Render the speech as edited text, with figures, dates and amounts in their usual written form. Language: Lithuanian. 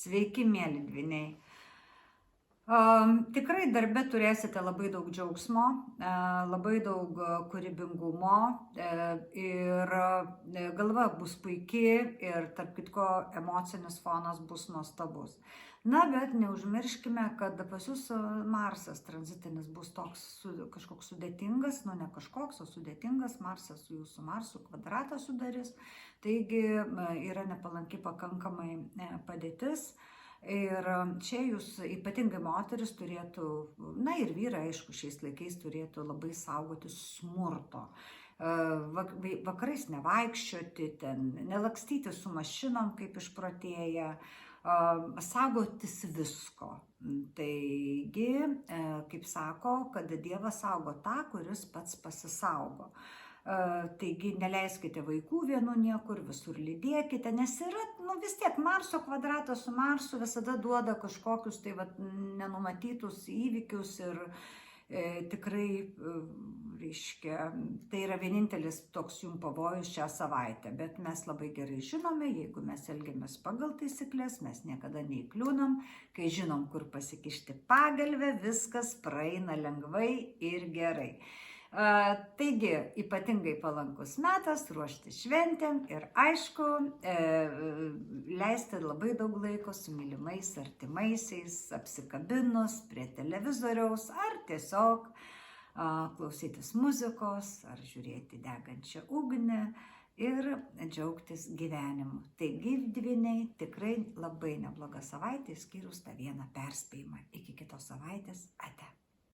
Sveiki, mėly dvyniai. Tikrai darbe turėsite labai daug džiaugsmo, labai daug kūrybingumo ir galva bus puikiai ir tarp kitko emocinis fonas bus nuostabus. Na, bet neužmirškime, kad pas jūs Marsas tranzitinis bus toks kažkoks sudėtingas, nu ne kažkoks, o sudėtingas. Marsas su jūsų Marsu kvadratą sudarys, taigi yra nepalanki pakankamai padėtis. Ir čia jūs, ypatingai moteris, turėtų, na ir vyrai, aišku, šiais laikais turėtų labai saugoti smurto. Vakarais nevaikščioti, nelakstyti su mašinom kaip išprotėję, saugotis visko. Taigi, kaip sako, kad Dievas saugo tą, kuris pats pasisaugo. Taigi neleiskite vaikų vienų niekur, visur lydėkite, nes yra, vis tiek Marso kvadratas su Marsu visada duoda kažkokius nenumatytus įvykius ir tikrai, reiškia, tai yra vienintelis toks jums pavojus šią savaitę, bet mes labai gerai žinome, jeigu mes elgiamės pagal taisyklės, mes niekada neįkliūnam, kai žinom, kur pasikišti pagalvę, viskas praeina lengvai ir gerai. Taigi, ypatingai palankus metas ruošti šventėm ir aišku, leisti labai daug laiko su mylimais, artimaisiais, apsikabinus prie televizoriaus ar tiesiog klausytis muzikos ar žiūrėti degančią ugnį ir džiaugtis gyvenimu. Taigi, dvyniai, tikrai labai nebloga savaitė, išskyrus tą vieną perspėjimą. Iki kitos savaitės, ate.